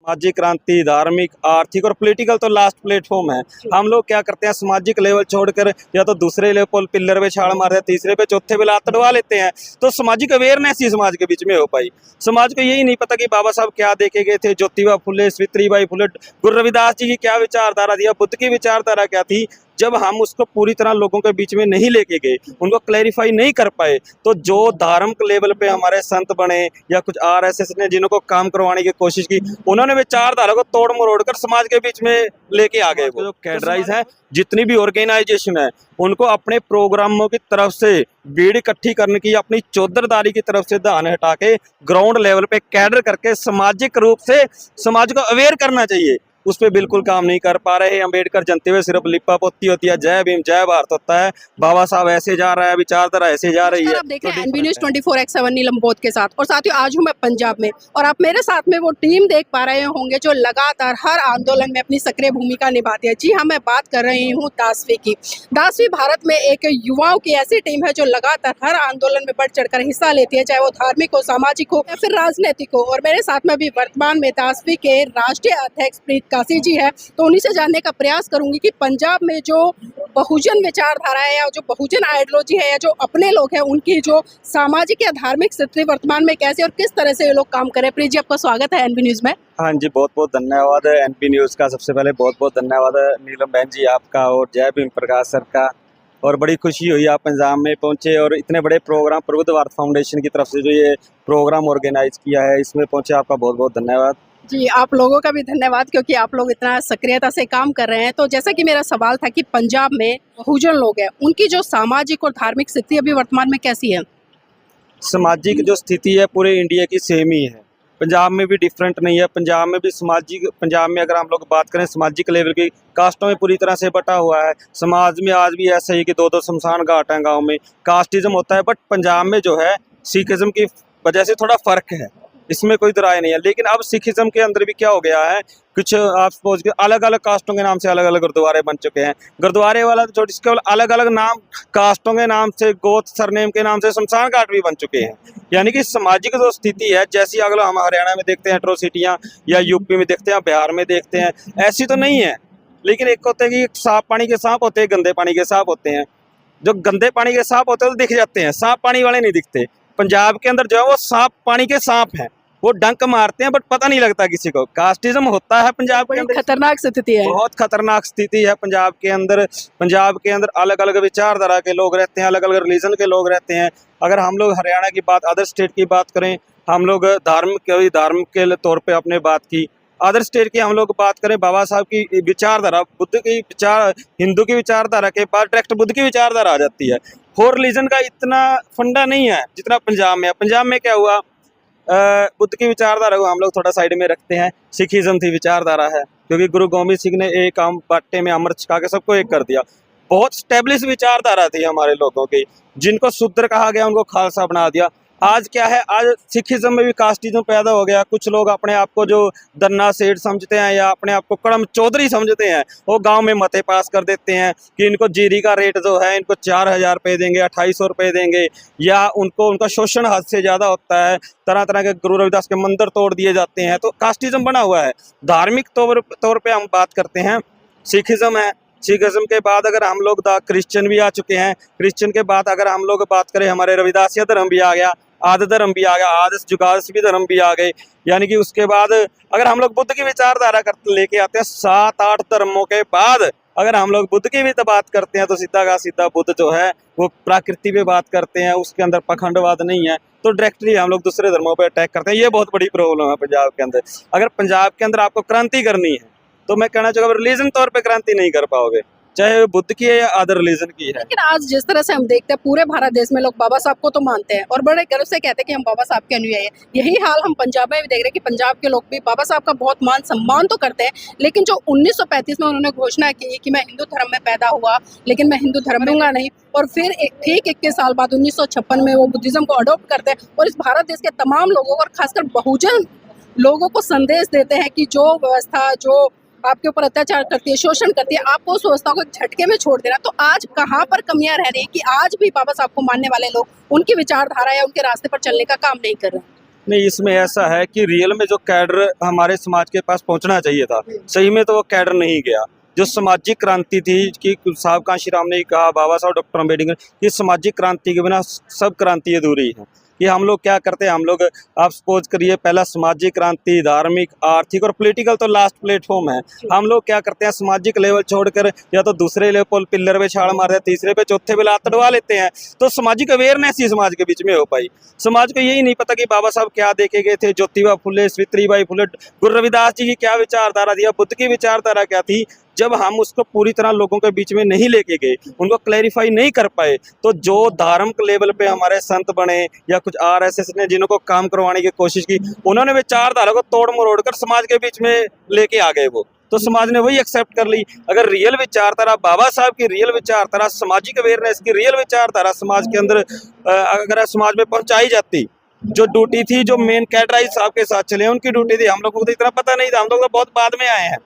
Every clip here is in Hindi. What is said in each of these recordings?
सामाजिक क्रांति, धार्मिक, आर्थिक और पॉलिटिकल तो लास्ट प्लेटफॉर्म है। हम लोग क्या करते हैं, सामाजिक लेवल छोड़कर या तो दूसरे लेवल पिलर पे छाल मारते हैं, तीसरे पे चौथे पे लात अड़वा लेते हैं। तो सामाजिक अवेयरनेस ही समाज के बीच में हो पाई। समाज को यही नहीं पता कि बाबा साहब क्या देखे गए थे, ज्योतिबा फुले, सावित्रीबाई फुले, गुरु रविदास जी की क्या विचारधारा थी, बुद्ध की विचारधारा क्या थी। जब हम उसको पूरी तरह लोगों के बीच में नहीं लेके गए, उनको क्लैरिफाई नहीं कर पाए, तो जो धार्मिक लेवल पे हमारे संत बने या कुछ आरएसएस ने जिनको काम करवाने की कोशिश की, उन्होंने विचारधारा को तोड़ मरोड़ कर समाज के बीच में लेके आ गए। जो कैडराइज है, जितनी भी ऑर्गेनाइजेशन है, उनको अपने प्रोग्रामों की तरफ से भीड़ इकट्ठी करने की, अपनी चौधरदारी की तरफ से ध्यान हटा के ग्राउंड लेवल पे कैडर करके सामाजिक रूप से समाज को अवेयर करना चाहिए। उस पर बिल्कुल काम नहीं कर पा रहे। अम्बेडकर जनते हुए सिर्फ लिपा पोती होती है, जय भीम जय भारत होता है। बाबा साहब ऐसे जा रहा है, विचारधारा ऐसे जा रही है। आप देख रहे हैं एनबी न्यूज़ 24/7 नीलम बोध के साथ, और साथियों आज हूं मैं पंजाब में, और आप मेरे साथ में वो टीम देख पा रहे होंगे जो लगातार हर आंदोलन में अपनी सक्रिय भूमिका निभाती है। जी हाँ, मैं बात कर रही हूँ दासवी की। दासवी भारत में एक युवाओं की ऐसी टीम है जो लगातार हर आंदोलन में बढ़ चढ़कर हिस्सा लेती है, चाहे वो धार्मिक हो, सामाजिक हो या फिर राजनीतिक हो। और मेरे साथ में भी वर्तमान में दासवी के राष्ट्रीय अध्यक्ष प्रीत काशी जी है, तो उन्हीं से जानने का प्रयास करूंगी कि पंजाब में जो बहुजन विचारधारा है या जो बहुजन आइडियोलॉजी है या जो अपने लोग हैं, उनकी जो सामाजिक या धार्मिक स्थिति वर्तमान में कैसे और किस तरह से ये लोग काम कर रहे हैं। प्रीत जी, आपका स्वागत है एनबी न्यूज़ में। हाँ जी, बहुत बहुत धन्यवाद है एनपी न्यूज़ का। सबसे पहले बहुत बहुत धन्यवाद है नीलम बहन जी आपका, और जय भीम प्रकाश सर का। और बड़ी खुशी हुई आप पंजाब में पहुंचे और इतने बड़े प्रोग्राम प्रबुद्ध भारत फाउंडेशन की तरफ से जो ये प्रोग्राम ऑर्गेनाइज किया है, इसमें पहुंचे, आपका बहुत बहुत धन्यवाद। जी, आप लोगों का भी धन्यवाद, क्योंकि आप लोग इतना सक्रियता से काम कर रहे हैं। तो जैसा कि मेरा सवाल था कि पंजाब में बहुजन लोग हैं, उनकी जो सामाजिक और धार्मिक स्थिति अभी वर्तमान में कैसी है? सामाजिक जो स्थिति है पूरे इंडिया की सेम ही है, पंजाब में भी डिफरेंट नहीं है। पंजाब में भी पंजाब में अगर हम लोग बात करें सामाजिक लेवल की, कास्टों में पूरी तरह से बटा हुआ है। समाज में आज भी ऐसा ही कि दो दो शमशान घाट हैं गाँव में, कास्टिज्म होता है। बट पंजाब में जो है सिखिज्म की वजह से थोड़ा फर्क है, इसमें कोई दराय नहीं है। लेकिन अब सिखिज्म के अंदर भी क्या हो गया है, कुछ आप सपोज के अलग अलग कास्टों के नाम से अलग अलग गुरुद्वारे बन चुके हैं। गुरुद्वारे वाला तो छोटी, केवल अलग अलग नाम, कास्टों के नाम से, गोत्र सरनेम के नाम से शमशान घाट भी बन चुके हैं। यानी कि सामाजिक जो स्थिति है, जैसी अगला हम हरियाणा में देखते हैं एट्रोसिटियाँ, या यूपी में देखते हैं, बिहार में देखते हैं, ऐसी तो नहीं है। लेकिन एक होते हैं कि साफ पानी के सांप होते हैं, गंदे पानी के सांप होते हैं। जो गंदे पानी के सांप होते हैं तो दिख जाते हैं, साफ पानी वाले नहीं दिखते। पंजाब के अंदर जो है वो साफ पानी के सांप हैं, वो डंक मारते हैं बट पता नहीं लगता किसी को। कास्टिज्म होता है पंजाब के अंदर, खतरनाक स्थिति है, बहुत खतरनाक स्थिति है पंजाब के अंदर। पंजाब के अंदर अलग अलग विचारधारा के लोग रहते हैं, अलग अलग रिलीजन के लोग रहते हैं। अगर हम लोग हरियाणा की बात, अदर स्टेट की बात करें, हम लोग धार्मिक के तौर पे अपने बात की, अदर स्टेट की हम लोग बात करें, बाबा साहब की विचारधारा, बुद्ध की विचार, हिंदू की विचारधारा के बाद डायरेक्ट बुद्ध की विचारधारा आ जाती है। फोर रिलीजन का इतना फंडा नहीं है जितना पंजाब में है। पंजाब में क्या हुआ, बुद्ध की विचारधारा को हम लोग थोड़ा साइड में रखते हैं, सिखिज्म थी विचारधारा है, क्योंकि गुरु गोबिंद सिंह ने एक बाटे में अमृत छका के सबको एक कर दिया। बहुत स्टेब्लिश विचारधारा थी हमारे लोगों की, जिनको शूद्र कहा गया उनको खालसा बना दिया। आज क्या है, आज सिखिज्म में भी कास्टिज्म पैदा हो गया। कुछ लोग अपने आप को जो दन्ना सेठ समझते हैं या अपने आप को कड़म चौधरी समझते हैं, वो गांव में मते पास कर देते हैं कि इनको जीरी का रेट जो है, इनको 4000 रुपये देंगे, 2800 रुपये देंगे, या उनको उनका शोषण हद से ज़्यादा होता है। तरह तरह के गुरु रविदास के मंदिर तोड़ दिए जाते हैं, तो कास्टिज्म बना हुआ है। धार्मिक तौर पर हम बात करते हैं, सिखिज्म है। सिखिज्म के बाद अगर हम लोग क्रिश्चियन भी आ चुके हैं। क्रिश्चियन के बाद अगर हम लोग बात करें, हमारे रविदासिया धर्म भी आ गया, आदि धर्म भी आ गया, आदि जुगास भी धर्म भी आ गए। यानी कि उसके बाद अगर हम लोग बुद्ध की विचारधारा लेके आते हैं, 7-8 धर्मों के बाद अगर हम लोग बुद्ध की भी तो बात करते हैं, तो सीधा का सीधा बुद्ध जो है वो प्रकृति पे बात करते हैं, उसके अंदर पखंडवाद नहीं है। तो डायरेक्टली हम लोग दूसरे धर्मों पे अटैक करते हैं। ये बहुत बड़ी प्रॉब्लम है पंजाब के अंदर। अगर पंजाब के अंदर आपको क्रांति करनी है, तो मैं कहना चाहूँगा रिलीजन तौर पे क्रांति नहीं कर पाओगे, चाहे बुद्ध की है या अदर रिलीजन की है। लेकिन आज जिस तरह से हम देखते हैं पूरे भारत देश में लोग बाबा साहब को तो मानते हैं और बड़े गर्व से कहते हैं कि हम बाबा साहब के अनुयायी हैं। यही हाल हम पंजाब में भी देख रहे हैं कि पंजाब के लोग भी बाबा साहब का बहुत मान सम्मान तो करते हैं, लेकिन जो 1935 में उन्होंने घोषणा की कि मैं हिंदू धर्म में पैदा हुआ लेकिन मैं हिंदू धर्म दूंगा नहीं, और फिर ठीक 21 साल बाद 1956 में वो बुद्धिज्म को अडॉप्ट करते हैं और इस भारत देश के तमाम लोगों और खासकर बहुजन लोगों को संदेश देते हैं कि जो व्यवस्था जो आपके ऊपर अत्याचार करती है, शोषण करती है, आपको उस व्यवस्था को झटके में छोड़ देना। तो आज कहाँ पर कमियां रह रही है कि आज भी बाबा साहब को मानने वाले लोग उनकी विचारधारा या उनके रास्ते पर चलने का काम नहीं कर रहे हैं? नहीं, इसमें ऐसा है कि रियल में जो कैडर हमारे समाज के पास पहुंचना चाहिए था, सही में तो वो कैडर नहीं गया। जो सामाजिक क्रांति थी कि साहब कांशी राम ने कहा, बाबा साहब डॉक्टर अम्बेडकर, कि सामाजिक क्रांति के बिना सब क्रांति अधूरी है। कि हम लोग क्या करते हैं, हम लोग आप सपोज करिए पहला सामाजिक क्रांति, धार्मिक, आर्थिक और पॉलिटिकल तो लास्ट प्लेटफॉर्म है। हम लोग क्या करते हैं, सामाजिक लेवल छोड़कर या तो दूसरे लेवल पिलर पे छाड़ मारते हैं, तीसरे पे चौथे पे लात अड़वा लेते हैं। तो सामाजिक अवेयरनेस ही समाज के बीच में हो पाई। समाज को यही नहीं पता कि बाबा साहब क्या देखे गए थे, ज्योतिबा फुले, सावित्रीबाई फुले, गुरु रविदास जी की क्या विचारधारा थी, बुद्ध की विचारधारा क्या थी। जब हम उसको पूरी तरह लोगों के बीच में नहीं लेके गए, उनको क्लैरिफाई नहीं कर पाए, तो जो धार्मिक लेवल पे हमारे संत बने या कुछ आरएसएस ने जिनको काम करवाने की कोशिश की, उन्होंने विचारधारा को तोड़ मरोड़ कर समाज के बीच में लेके आ गए। वो तो समाज ने वही एक्सेप्ट कर ली। अगर रियल विचारधारा बाबा साहब की, रियल विचारधारा सामाजिक अवेयरनेस की, रियल विचारधारा समाज के अंदर अगर समाज में पहुंचाई जाती, जो ड्यूटी थी, जो मेन कैडराइज साहब के साथ चले उनकी ड्यूटी थी। हम लोगों को तो इतना पता नहीं था, हम लोग तो बहुत बाद में आए हैं।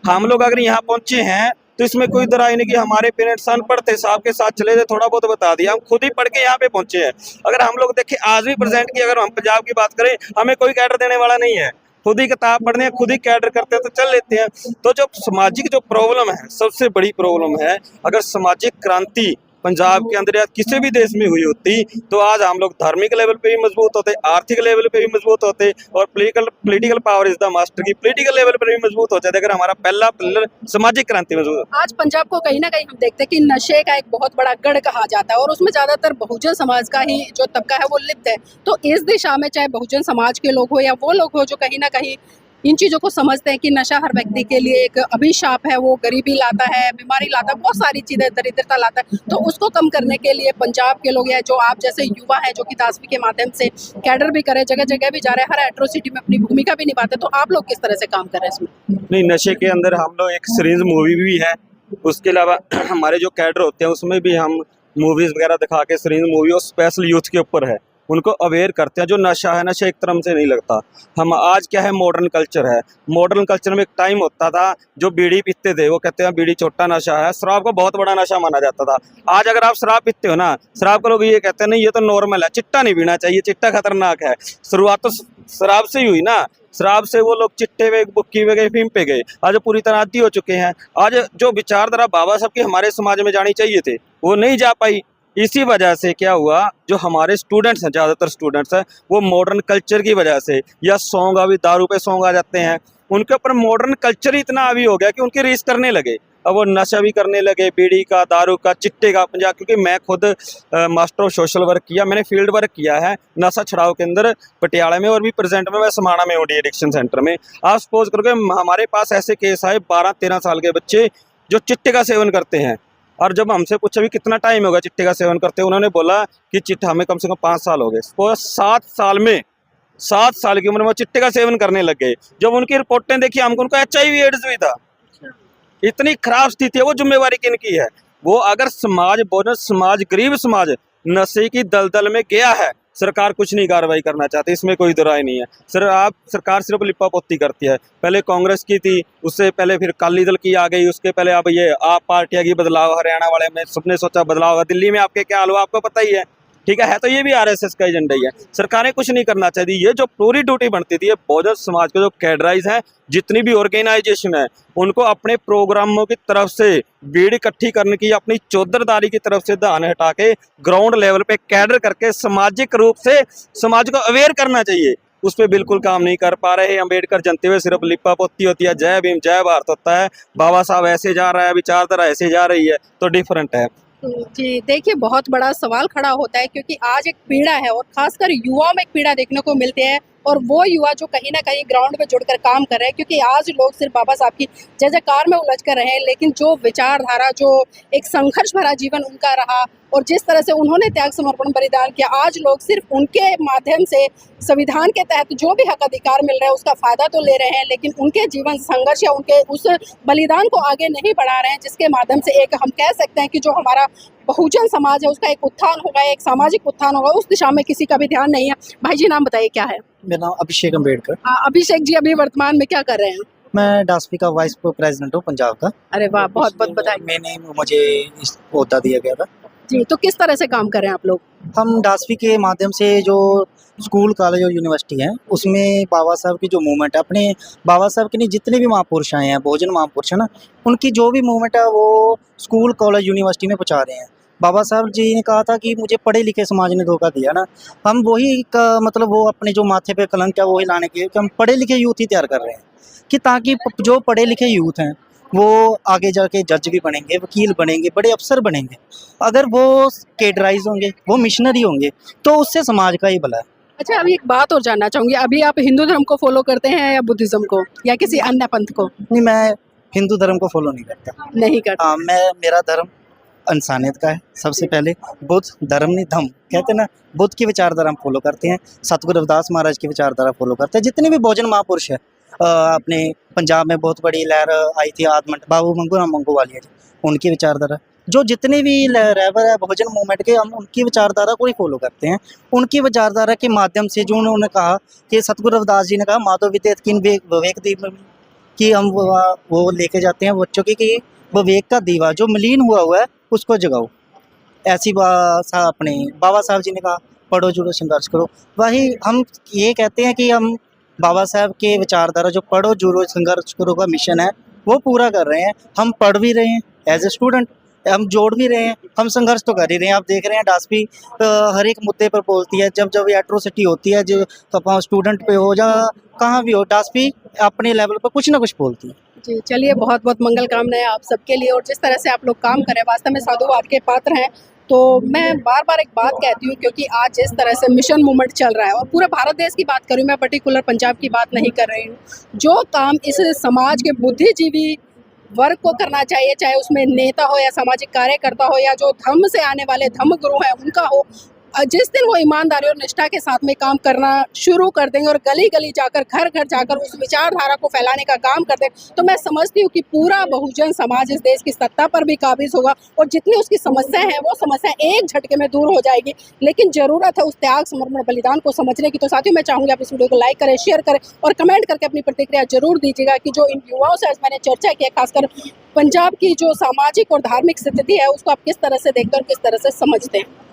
हम लोग अगर यहाँ पहुंचे हैं तो इसमें कोई तरह नहीं कि हमारे पेरेंट्स अनपढ़ थे, साहब के साथ चले थे, थोड़ा बहुत बता दिया, हम खुद ही पढ़ के यहाँ पे पहुंचे हैं। अगर हम लोग देखें आज भी प्रेजेंट की, अगर हम पंजाब की बात करें, हमें कोई कैडर देने वाला नहीं है। खुद ही किताब पढ़ने हैं, खुद ही कैडर करते हैं तो चल लेते हैं। तो जो सामाजिक जो प्रॉब्लम है, सबसे बड़ी प्रॉब्लम है, अगर सामाजिक क्रांति पंजाब के अंदर या किसी भी देश में हुई होती तो आज हम लोग धार्मिक लेवल पे भी मजबूत होते, आर्थिक लेवल पे भी मजबूत होते और political power is the master की पॉलिटिकल लेवल पर भी मजबूत हो जाते अगर हमारा पहला पिलर सामाजिक क्रांति मजबूत हो। आज पंजाब को कहीं ना कहीं हम देखते हैं कि नशे का एक बहुत बड़ा गढ़ कहा जाता है और उसमें ज्यादातर बहुजन समाज का ही जो तबका है वो लिप्त है। तो इस दिशा में चाहे बहुजन समाज के लोग हो या वो लोग हो जो कहीं ना कहीं इन चीज़ों को समझते हैं कि नशा हर व्यक्ति के लिए एक अभिशाप है, वो गरीबी लाता है, बीमारी लाता है, बहुत सारी चीज़ें, दरिद्रता लाता है। तो उसको कम करने के लिए पंजाब के लोग या जो आप जैसे युवा हैं जो कि दासवी के माध्यम से कैडर भी करे, जगह जगह भी जा रहे हैं, हर एट्रोसिटी में अपनी भूमिका भी निभाते हैं, तो आप लोग किस तरह से काम कर रहे हैं इसमें? नहीं, नशे के अंदर हम लोग एक सीरीज मूवी भी है, उसके अलावा हमारे जो कैडर होते हैं उसमें भी हम मूवीज वगैरह दिखा के सीरीज मूवी और स्पेशल यूथ के ऊपर है, उनको अवेयर करते हैं। जो नशा है, नशा एक तरफ से नहीं लगता। हम आज क्या है, मॉडर्न कल्चर है। मॉडर्न कल्चर में एक टाइम होता था जो बीड़ी पीते थे वो कहते हैं बीड़ी छोटा नशा है, शराब को बहुत बड़ा नशा माना जाता था। आज अगर आप शराब पीते हो ना, शराब को लोग ये कहते हैं नहीं ये तो नॉर्मल है, चिट्टा नहीं पीना चाहिए, चिट्टा खतरनाक है। शुरुआत तो शराब से ही हुई ना, शराब से वो लोग चिट्टे पे, बुक्की पे गए, फीम पे गए, आज पूरी तरह आदी हो चुके हैं। आज जो विचारधारा बाबा साहब की हमारे समाज में जानी चाहिए थे वो नहीं जा पाई। इसी वजह से क्या हुआ, जो हमारे स्टूडेंट्स हैं, ज़्यादातर स्टूडेंट्स हैं, वो मॉडर्न कल्चर की वजह से या सॉन्ग, अभी दारू पे सॉन्ग आ जाते हैं, उनके ऊपर मॉडर्न कल्चर ही इतना हावी हो गया कि उनकी रीस करने लगे। अब वो नशा भी करने लगे, बीड़ी का, दारू का, चिट्टे का। पंजाब, क्योंकि मैं खुद मास्टर ऑफ सोशल वर्क किया, मैंने फील्ड वर्क किया है नशा छुड़ाओ के अंदर पटियाला में, और भी प्रेजेंट में मैं समाना में हूँ डी एडिक्शन सेंटर में। आप सपोज करोगे हमारे पास ऐसे केस आए 12-13 साल के बच्चे जो चिट्टे का सेवन करते हैं, और जब हमसे पूछा भी कितना टाइम होगा चिट्टे का सेवन करते हैं, उन्होंने बोला कि चिट्टा हमें कम से कम 5 साल हो गए। वो 7 साल में, 7 साल की उम्र में चिट्टे का सेवन करने लग गए। जब उनकी रिपोर्टें देखी, हमको उनको HIV एड्स भी था। इतनी खराब स्थिति है। वो जिम्मेवारी किनकी है? वो अगर समाज, बोनस समाज, गरीब समाज नशे की दलदल में गया है, सरकार कुछ नहीं कार्रवाई करना चाहती, इसमें कोई दो राय नहीं है। सरकार सिर्फ लिपा पोती करती है। पहले कांग्रेस की थी, उससे पहले फिर अकाली दल की आ गई, उसके पहले अब ये आप पार्टियां की बदलाव, हरियाणा वाले में सबने सोचा बदलाव होगा, दिल्ली में आपके क्या हाल हुआ आपको पता ही है, ठीक है तो ये भी RSS का एजेंडा ही है। सरकारें कुछ नहीं करना चाहती। ये जो पूरी ड्यूटी बनती थी, ये बहुजन समाज के जो कैडराइज हैं, जितनी भी ऑर्गेनाइजेशन है, उनको अपने प्रोग्रामों की तरफ से भीड़ इकट्ठी करने की, अपनी चौधरदारी की तरफ से ध्यान हटा के ग्राउंड लेवल पे कैडर करके सामाजिक रूप से समाज को अवेयर करना चाहिए। उस पर बिल्कुल काम नहीं कर पा रहे। अम्बेडकर जनते हुए सिर्फ लिपा पोती होती है, जय भीम जय भारत होता है, बाबा साहब ऐसे जा रहा है, विचारधारा ऐसे जा रही है, तो डिफरेंट है। जी देखिए, बहुत बड़ा सवाल खड़ा होता है क्योंकि आज एक पीड़ा है और खासकर युवाओं में एक पीड़ा देखने को मिलती है, और वो युवा जो कहीं ना कहीं ग्राउंड पे जुड़कर काम कर रहे हैं, क्योंकि आज लोग सिर्फ बाबा साहब की जय जयकार में उलझ कर रहे हैं, लेकिन जो विचारधारा, जो एक संघर्ष भरा जीवन उनका रहा और जिस तरह से उन्होंने त्याग समर्पण बलिदान किया, आज लोग सिर्फ उनके माध्यम से संविधान के तहत जो भी हक अधिकार मिल रहा है उसका फायदा तो ले रहे हैं, लेकिन उनके जीवन संघर्ष या उनके उस बलिदान को आगे नहीं बढ़ा रहे हैं, जिसके माध्यम से एक हम कह सकते हैं कि जो हमारा बहुजन समाज है उसका एक उत्थान होगा, एक सामाजिक उत्थान होगा, उस दिशा में किसी का भी ध्यान नहीं है। भाई जी नाम बताइए क्या है? मेरा नाम अभिषेक अम्बेडकर। अभिषेक जी अभी वर्तमान में क्या कर रहे हैं? मैं डासवी का वाइस प्रेसिडेंट हूँ पंजाब का। अरे वाह, बहुत बहुत बधाई। मैंने मुझे इस ओहदा दिया गया था जी। तो किस तरह से काम कर रहे हैं आप लोग? हम डासवी के माध्यम से जो स्कूल कॉलेज और यूनिवर्सिटी है, उसमें बाबा साहब की जो मूवमेंट है, अपने बाबा साहब के नहीं जितने भी महापुरुष आए हैं, बहुजन महापुरुष है ना, उनकी जो भी मूवमेंट है वो स्कूल कॉलेज यूनिवर्सिटी में पहुँचा रहे हैं। बाबा साहब जी ने कहा था कि मुझे पढ़े लिखे समाज ने धोखा दिया ना, हम वही का मतलब वो अपने जो माथे पे कलंक है वही लाने के लिए कि हम पढ़े लिखे यूथ ही तैयार कर रहे हैं, कि ताकि जो पढ़े लिखे यूथ हैं वो आगे जाके जज भी बनेंगे, वकील बनेंगे, बड़े अफसर बनेंगे। अगर वो कैडराइज होंगे, वो मिशनरी होंगे, तो उससे समाज का ही भला है। अच्छा, अभी एक बात और जानना चाहूंगी, अभी आप हिंदू धर्म को फॉलो करते हैं या बुद्धिज्म को या किसी अन्य पंथ को? नहीं, मैं हिंदू धर्म को फॉलो नहीं करता। नहीं करते। हाँ, मेरा धर्म इंसानियत का है। सबसे पहले बुद्ध धर्म नहीं धम्म कहते हैं ना, बुद्ध की विचारधारा हम फॉलो करते हैं, सतगुरु रविदास महाराज की विचारधारा फॉलो करते हैं। जितने भी बहुजन महापुरुष है, अपने पंजाब में बहुत बड़ी लहर आई थी आदमन बाबू मंगू मंगूवालिया जी, उनकी विचारधारा, जो जितने भी रहबर है बहुजन मूवमेंट के, हम उनकी विचारधारा को ही फॉलो करते हैं। उनकी विचारधारा के माध्यम से जो उन्होंने कहा कि सतगुरु रविदास जी ने कहा माधव विद्यत किन विवेक दीप कि हम वो लेके जाते हैं बच्चों की कि विवेक का दीवा जो मलिन हुआ है उसको जगाओ। ऐसी अपने बाबा साहब जी ने कहा पढ़ो जुड़ो संघर्ष करो, वही हम ये कहते हैं कि हम बाबा साहब के विचारधारा जो पढ़ो जुड़ो संघर्ष करो का मिशन है वो पूरा कर रहे हैं। हम पढ़ भी रहे हैं एज ए स्टूडेंट, हम जोड़ भी रहे हैं, हम संघर्ष तो कर ही रहे हैं। आप देख रहे हैं डास्पी हर एक मुद्दे पर बोलती है, जब जब एट्रोसिटी होती है जो स्टूडेंट पे हो या कहाँ भी हो, डास्पी अपने लेवल पर कुछ ना कुछ बोलती है। जी, चलिए, बहुत बहुत मंगल कामनाएं आप सबके लिए, और जिस तरह से आप लोग काम करें वास्तव में साधुवाद के पात्र हैं। तो मैं बार बार एक बात कहती हूँ, क्योंकि आज जिस तरह से मिशन मूवमेंट चल रहा है, और पूरे भारत देश की बात करूँ, मैं पर्टिकुलर पंजाब की बात नहीं कर रही हूँ, जो काम इस समाज के बुद्धिजीवी वर्ग को करना चाहिए, चाहे उसमें नेता हो या सामाजिक कार्यकर्ता हो या जो धर्म से आने वाले धर्म गुरु हैं उनका हो, जिस दिन वो ईमानदारी और निष्ठा के साथ में काम करना शुरू कर देंगे और गली गली जाकर घर घर जाकर उस विचारधारा को फैलाने का काम कर दें, तो मैं समझती हूँ कि पूरा बहुजन समाज इस देश की सत्ता पर भी काबिज होगा और जितनी उसकी समस्याएं हैं वो समस्याएं एक झटके में दूर हो जाएगी। लेकिन ज़रूरत है उस त्याग समर्पण बलिदान को समझने की। तो साथियों, मैं चाहूँगी आप इस वीडियो को लाइक करें, शेयर करें और कमेंट करके अपनी प्रतिक्रिया जरूर दीजिएगा कि जो इन युवाओं से आज मैंने चर्चा की है, खासकर पंजाब की जो सामाजिक और धार्मिक स्थिति है उसको आप किस तरह से देखते हैं और किस तरह से समझते हैं।